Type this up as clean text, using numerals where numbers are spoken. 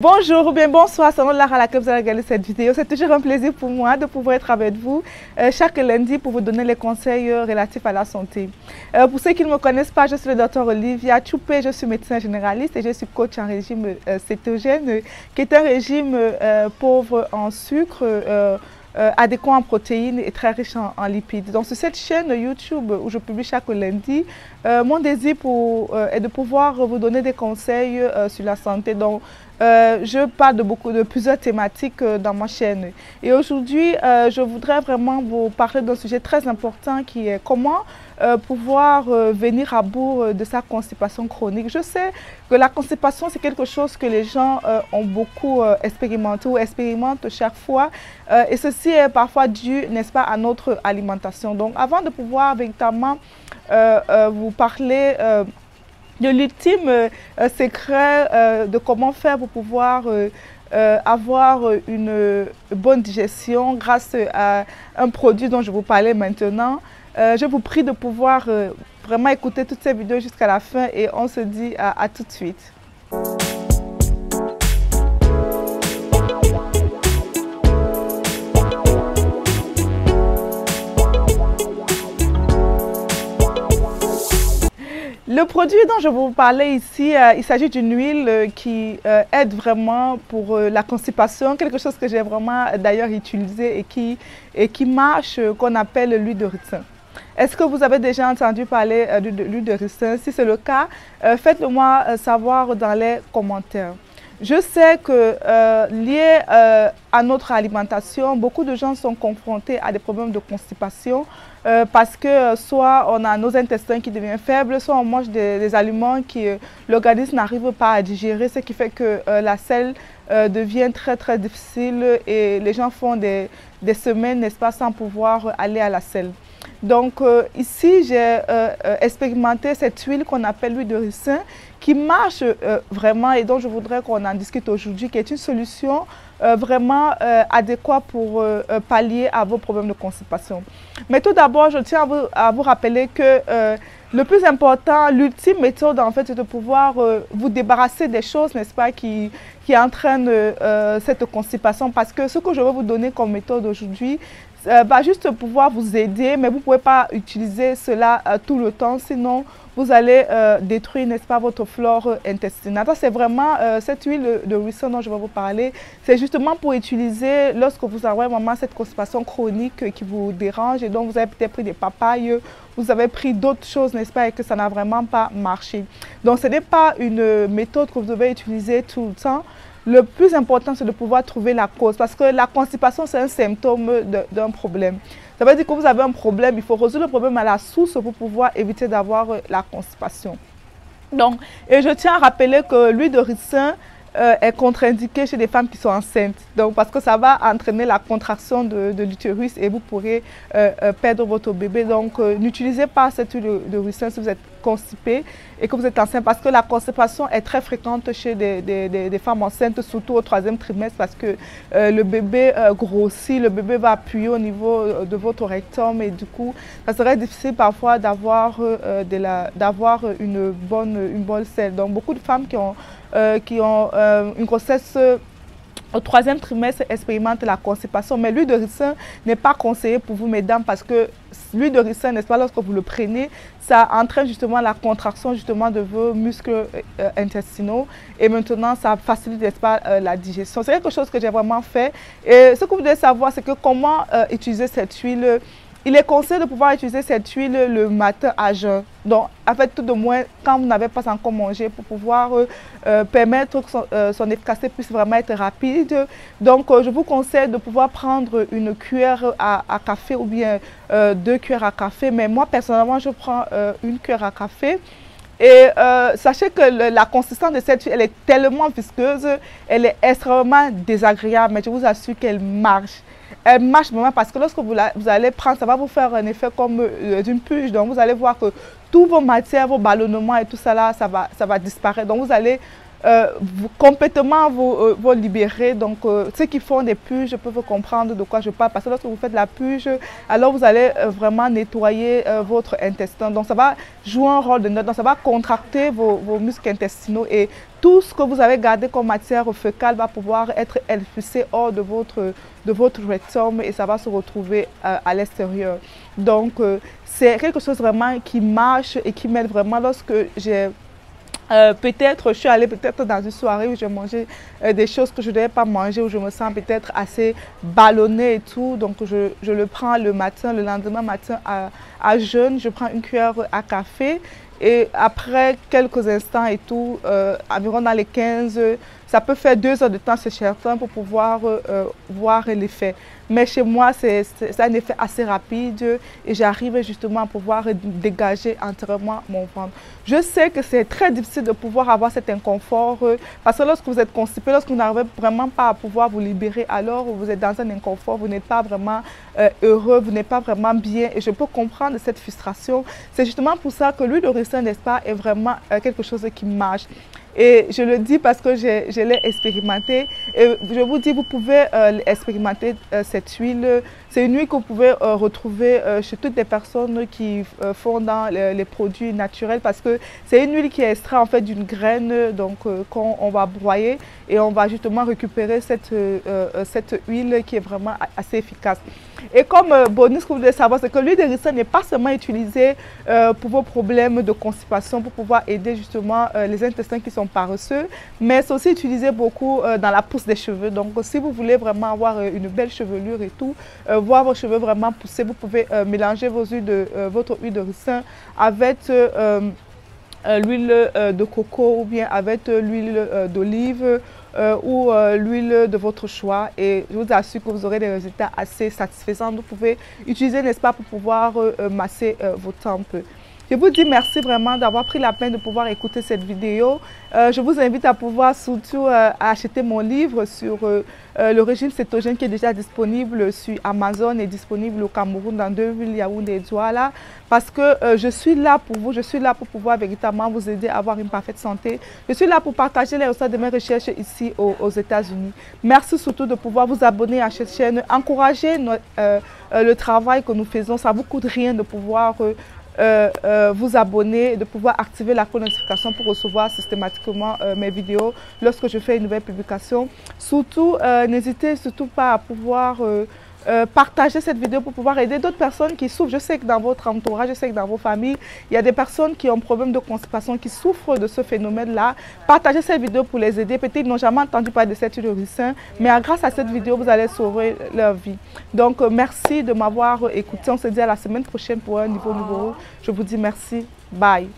Bonjour ou bien bonsoir, selon l'heure à laquelle vous allez regarder cette vidéo. C'est toujours un plaisir pour moi de pouvoir être avec vous chaque lundi pour vous donner les conseils relatifs à la santé. Pour ceux qui ne me connaissent pas, je suis le docteur Olivia Choupé, je suis médecin généraliste et je suis coach en régime cétogène, qui est un régime pauvre en sucre, adéquat en protéines et très riche en lipides. Donc sur cette chaîne YouTube où je publie chaque lundi, mon désir est de pouvoir vous donner des conseils sur la santé. Donc, je parle de plusieurs thématiques dans ma chaîne. Et aujourd'hui, je voudrais vraiment vous parler d'un sujet très important qui est comment pouvoir venir à bout de sa constipation chronique. Je sais que la constipation, c'est quelque chose que les gens ont beaucoup expérimenté ou expérimentent chaque fois. Et ceci est parfois dû, n'est-ce pas, à notre alimentation. Donc, avant de pouvoir véritablement vous parler de l'ultime secret de comment faire pour pouvoir avoir une bonne digestion grâce à un produit dont je vous parlais maintenant. Je vous prie de pouvoir vraiment écouter toutes ces vidéos jusqu'à la fin et on se dit à tout de suite. Le produit dont je vais vous parler ici, il s'agit d'une huile qui aide vraiment pour la constipation, quelque chose que j'ai vraiment d'ailleurs utilisé et qui marche, qu'on appelle l'huile de ricin. Est-ce que vous avez déjà entendu parler de l'huile de ricin? Si c'est le cas, faites-le moi savoir dans les commentaires. Je sais que lié à notre alimentation, beaucoup de gens sont confrontés à des problèmes de constipation parce que soit on a nos intestins qui deviennent faibles, soit on mange des aliments que l'organisme n'arrive pas à digérer, ce qui fait que la selle devient très difficile et les gens font des semaines, n'est-ce pas, sans pouvoir aller à la selle. Donc ici, j'ai expérimenté cette huile qu'on appelle l'huile de ricin qui marche vraiment et dont je voudrais qu'on en discute aujourd'hui, qui est une solution vraiment adéquate pour pallier à vos problèmes de constipation. Mais tout d'abord, je tiens à vous rappeler que le plus important, l'ultime méthode en fait, c'est de pouvoir vous débarrasser des choses, n'est-ce pas, qui entraînent cette constipation. Parce que ce que je vais vous donner comme méthode aujourd'hui, va juste pouvoir vous aider, mais vous ne pouvez pas utiliser cela tout le temps, sinon vous allez détruire, n'est-ce pas, votre flore intestinale. C'est vraiment cette huile de ricin dont je vais vous parler. C'est justement pour utiliser lorsque vous avez vraiment cette constipation chronique qui vous dérange et donc vous avez peut-être pris des papayes, vous avez pris d'autres choses, n'est-ce pas, et que ça n'a vraiment pas marché. Donc ce n'est pas une méthode que vous devez utiliser tout le temps. Le plus important, c'est de pouvoir trouver la cause parce que la constipation, c'est un symptôme d'un problème. Ça veut dire que vous avez un problème, il faut résoudre le problème à la source pour pouvoir éviter d'avoir la constipation. Donc, et je tiens à rappeler que l'huile de ricin est contre-indiquée chez des femmes qui sont enceintes. Donc, parce que ça va entraîner la contraction de l'utérus et vous pourrez perdre votre bébé. Donc, n'utilisez pas cette huile de ricin si vous êtes constipé et que vous êtes enceinte parce que la constipation est très fréquente chez des femmes enceintes, surtout au 3e trimestre parce que le bébé grossit, le bébé va appuyer au niveau de votre rectum et du coup, ça serait difficile parfois d'avoir une bonne selle. Donc, beaucoup de femmes qui ont une grossesse au 3e trimestre expérimentent la constipation, mais l'huile de ricin n'est pas conseillée pour vous, mesdames, parce que l'huile de ricin, n'est-ce pas, lorsque vous le prenez, ça entraîne justement la contraction justement de vos muscles intestinaux et maintenant ça facilite, n'est-ce pas, la digestion. C'est quelque chose que j'ai vraiment fait et ce que vous devez savoir, c'est que comment utiliser cette huile. Il est conseillé de pouvoir utiliser cette huile le matin à jeun. Donc, en fait, tout de moins, quand vous n'avez pas encore mangé, pour pouvoir permettre que son efficacité puisse vraiment être rapide. Donc, je vous conseille de pouvoir prendre une cuillère à café ou bien 2 cuillères à café. Mais moi, personnellement, je prends une cuillère à café. Et sachez que la consistance de cette huile, elle est tellement visqueuse, elle est extrêmement désagréable, mais je vous assure qu'elle marche. Elle marche vraiment parce que lorsque vous allez prendre, ça va vous faire un effet comme d'une purge. Donc vous allez voir que toutes vos matières, vos ballonnements et tout ça là, ça va disparaître. Donc vous allez complètement vous libérer. Donc, ceux qui font des purges peuvent comprendre de quoi je parle. Parce que lorsque vous faites la purge, alors vous allez vraiment nettoyer votre intestin. Donc, ça va jouer un rôle de neutre. Donc, ça va contracter vos muscles intestinaux et tout ce que vous avez gardé comme matière fécale va pouvoir être expulsé hors de votre rectum et ça va se retrouver à l'extérieur. Donc, c'est quelque chose vraiment qui marche et qui m'aide vraiment lorsque j'ai... peut-être, je suis allée peut-être dans une soirée où j'ai mangé des choses que je ne devais pas manger, où je me sens peut-être assez ballonnée et tout. Donc, je le prends le matin, le lendemain matin à jeûne. Je prends une cuillère à café et après quelques instants et tout, environ dans les 15, ça peut faire 2 heures de temps, c'est certain, pour pouvoir voir l'effet. Mais chez moi, c'est un effet assez rapide et j'arrive justement à pouvoir dégager entièrement mon ventre. Je sais que c'est très difficile de pouvoir avoir cet inconfort parce que lorsque vous êtes constipé, lorsque vous n'arrivez vraiment pas à pouvoir vous libérer, alors vous êtes dans un inconfort, vous n'êtes pas vraiment heureux, vous n'êtes pas vraiment bien et je peux comprendre cette frustration. C'est justement pour ça que l'huile de ricin, n'est-ce pas, est vraiment quelque chose qui marche. Et je le dis parce que je l'ai expérimenté. Et je vous dis, vous pouvez expérimenter cette huile. C'est une huile que vous pouvez retrouver chez toutes les personnes qui font dans les produits naturels parce que c'est une huile qui est extraite en fait d'une graine donc qu'on va broyer et on va justement récupérer cette huile qui est vraiment assez efficace. Et comme bonus que vous devez savoir, c'est que l'huile de ricin n'est pas seulement utilisée pour vos problèmes de constipation, pour pouvoir aider justement les intestins qui sont paresseux, mais c'est aussi utilisé beaucoup dans la pousse des cheveux. Donc si vous voulez vraiment avoir une belle chevelure et tout, voir vos cheveux vraiment pousser, vous pouvez mélanger votre huile de ricin avec l'huile de coco ou bien avec l'huile d'olive ou l'huile de votre choix et je vous assure que vous aurez des résultats assez satisfaisants. Vous pouvez utiliser, n'est-ce pas, pour pouvoir masser vos tempes. Je vous dis merci vraiment d'avoir pris la peine de pouvoir écouter cette vidéo. Je vous invite à pouvoir surtout acheter mon livre sur le régime cétogène qui est déjà disponible sur Amazon et disponible au Cameroun dans 2 villes, Yaoundé et Douala. Parce que je suis là pour vous, je suis là pour pouvoir véritablement vous aider à avoir une parfaite santé. Je suis là pour partager les résultats de mes recherches ici aux États-Unis. Merci surtout de pouvoir vous abonner à cette chaîne, encourager le travail que nous faisons. Ça ne vous coûte rien de pouvoir vous abonner, de pouvoir activer la notification pour recevoir systématiquement mes vidéos lorsque je fais une nouvelle publication. Surtout, n'hésitez surtout pas à pouvoir partager cette vidéo pour pouvoir aider d'autres personnes qui souffrent. Je sais que dans votre entourage, je sais que dans vos familles, il y a des personnes qui ont problème de constipation, qui souffrent de ce phénomène-là. Partagez cette vidéo pour les aider. Peut-être qu'ils n'ont jamais entendu parler de cette huile de ricin, mais grâce à cette vidéo, vous allez sauver leur vie. Donc, merci de m'avoir écouté. On se dit à la semaine prochaine pour un nouveau numéro. Je vous dis merci. Bye.